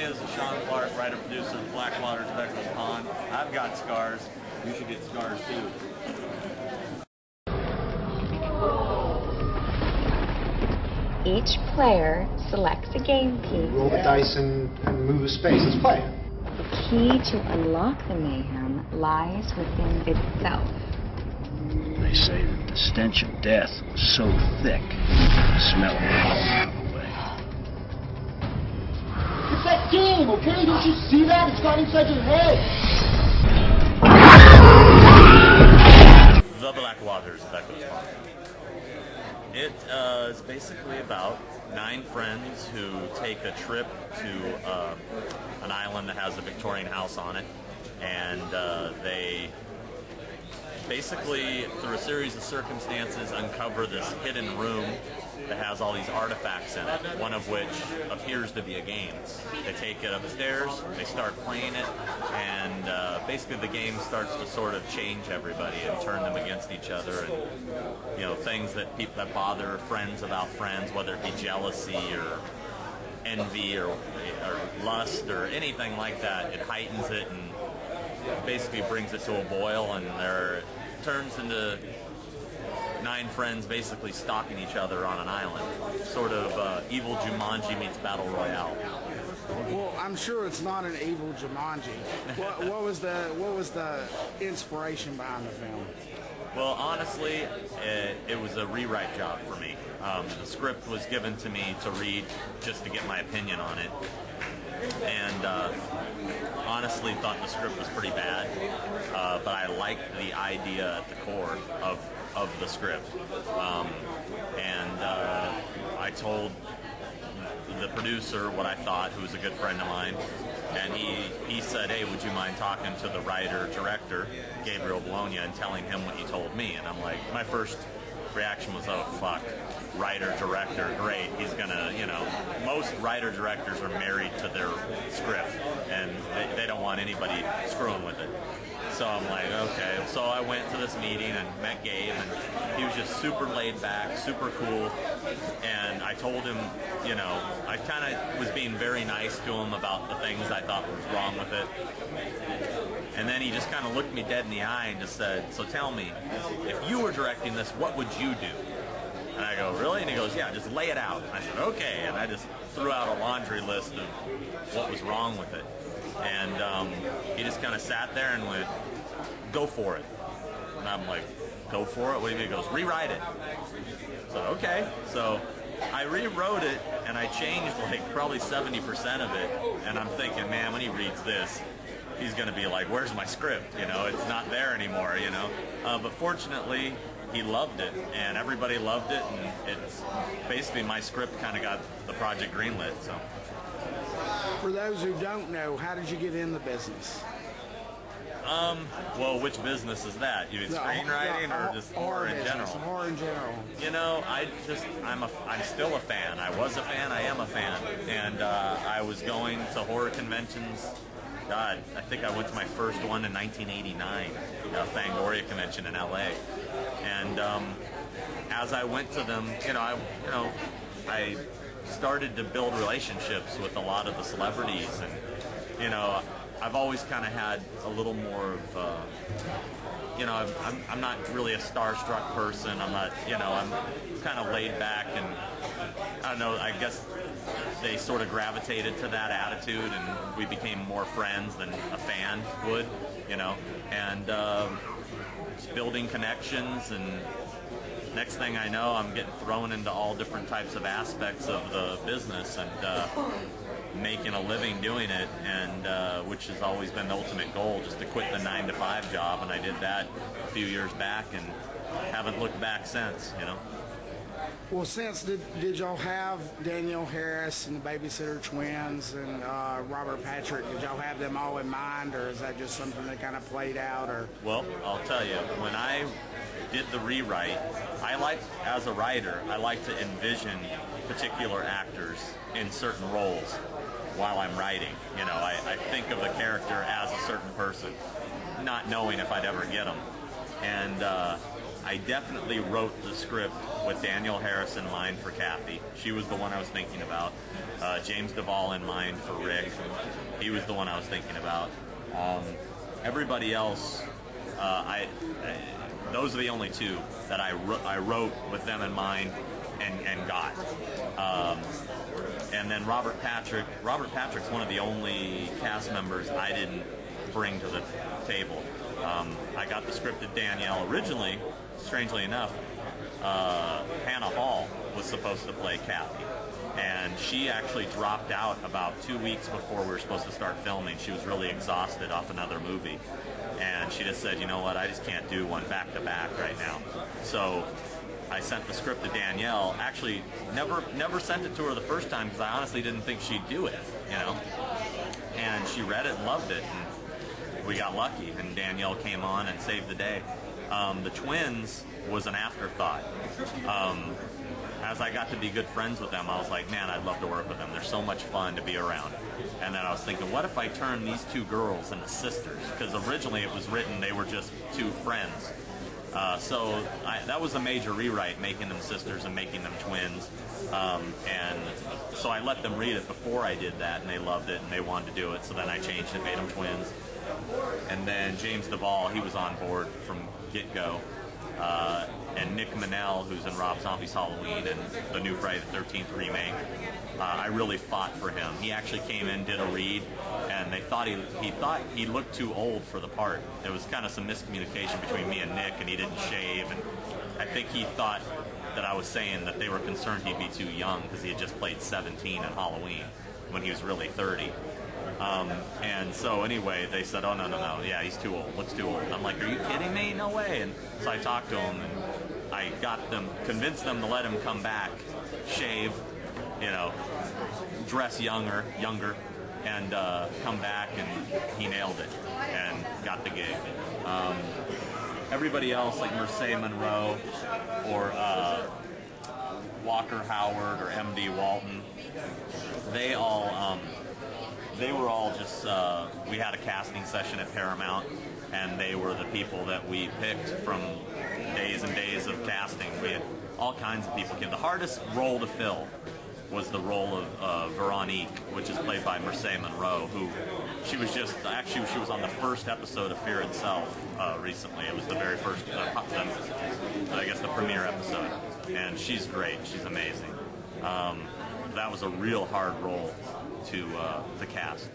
is Sean Clark, writer-producer of Blackwater, Tobacco's Pond. I've got scars. You should get scars too. Each player selects a game piece. Roll the dice and move a space. Let's play. The key to unlock the mayhem lies within itself. They say that the stench of death was so thick, the smell of it all out of the way. It's that game, okay? Don't you see that? It's got inside your head. The Blackwaters, Tobacco's Pond. It is basically about 9 friends who take a trip to an island that has a Victorian house on it, and they basically, through a series of circumstances, uncover this hidden room that has all these artifacts in it, one of which appears to be a game. They take it upstairs, they start playing it, and basically the game starts to sort of change everybody and turn them against each other, and things that bother friends about friends, whether it be jealousy or envy or lust or anything like that. It heightens it and basically brings it to a boil, and it turns into 9 friends basically stalking each other on an island. Sort of evil Jumanji meets Battle Royale. Well, I'm sure it's not an evil Jumanji. What was the inspiration behind the film? Well, honestly, it was a rewrite job for me. The script was given to me to read just to get my opinion on it. And honestly thought the script was pretty bad, but I liked the idea at the core of the script. I told the producer what I thought, who was a good friend of mine, and he said, hey, would you mind talking to the writer-director, Gabriel Bologna, and telling him what you told me? And I'm like, my first reaction was, oh, fuck, writer-director, great, he's gonna, most writer-directors are married to their script, and they don't want anybody screwing with it. So I'm like, okay. So I went to this meeting and met Gabe, and he was just super laid back, super cool, and I told him, I kind of was being very nice to him about the things I thought was wrong with it. And then he just kind of looked me dead in the eye and just said, so tell me, if you were directing this, what would you do? And I go, really? And he goes, yeah, just lay it out. And I said, okay. And I just threw out a laundry list of what was wrong with it. And he just kind of sat there and went, go for it. And I'm like, go for it? What do you mean? He goes, rewrite it. So, okay. So I rewrote it, and I changed like probably 70% of it. And I'm thinking, man, when he reads this, he's going to be like, where's my script? It's not there anymore, But fortunately, he loved it, and everybody loved it, and it's basically my script kind of got the project greenlit. So, for those who don't know, how did you get in the business? Well, which business is that? You mean screenwriting or just horror in general? Horror in general. I'm still a fan. I was a fan. I am a fan, and I was going to horror conventions. God, I think I went to my first one in 1989, Fangoria convention in LA. And as I went to them, I started to build relationships with a lot of the celebrities, and I've always kind of had a little more of, I'm not really a starstruck person. I'm not, I'm kind of laid back, and I don't know, I guess they sort of gravitated to that attitude, and we became more friends than a fan would, and just building connections, and next thing I know, I'm getting thrown into all different types of aspects of the business, and making a living doing it, and which has always been the ultimate goal, just to quit the 9-to-5 job, and I did that a few years back and haven't looked back since, Well, did y'all have Danielle Harris and the Babysitter Twins and Robert Patrick? Did y'all have them all in mind, or is that just something that kind of played out? Or well, I'll tell you, when I did the rewrite, as a writer, I like to envision particular actors in certain roles while I'm writing. I think of the character as a certain person, not knowing if I'd ever get them. And I definitely wrote the script with Danielle Harris in mind for Kathy. She was the one I was thinking about. James Duvall in mind for Rick. He was the one I was thinking about. Everybody else, those are the only two that I wrote with them in mind and got. And then Robert Patrick's one of the only cast members I didn't bring to the table. I got the script to Danielle originally. Strangely enough, Hannah Hall was supposed to play Kathy, and she actually dropped out about 2 weeks before we were supposed to start filming. She was really exhausted off another movie, and she just said, you know what, I just can't do one back to back right now. So I sent the script to Danielle. Actually, never sent it to her the first time because I honestly didn't think she'd do it, you know. And she read it and loved it, and we got lucky, and Danielle came on and saved the day. The twins was an afterthought. As I got to be good friends with them, I was like, man, I'd love to work with them. They're so much fun to be around. And then I was thinking, what if I turn these two girls into sisters? Because originally it was written they were just two friends. So that was a major rewrite, making them sisters and making them twins. And so I let them read it before I did that, and they loved it, and they wanted to do it. So then I changed it, made them twins. And then James Duvall, he was on board from get-go. And Nick Manell, who's in Rob Zombie's Halloween and the new Friday the 13th remake, I really fought for him. He actually came in, did a read, and they thought he looked too old for the part. There was kind of some miscommunication between me and Nick, and he didn't shave, and I think he thought that I was saying that they were concerned he'd be too young because he had just played 17 in Halloween when he was really 30. And so anyway, they said, oh, no, yeah, he's too old, looks too old. I'm like, are you kidding me? No way. And so I talked to him, and I convinced them to let him come back, shave, you know, dress younger, and come back, and he nailed it and got the gig. Everybody else, like Mercedes Monroe or Walker Howard or M.D. Walton, they were all just, we had a casting session at Paramount, and they were the people that we picked from days and days of casting. We had all kinds of people. The hardest role to fill was the role of Veronique, which is played by Mercedes Monroe, who she was on the first episode of Fear Itself recently. It was the very first, I guess the premiere episode, and she's great. She's amazing. That was a real hard role to cast.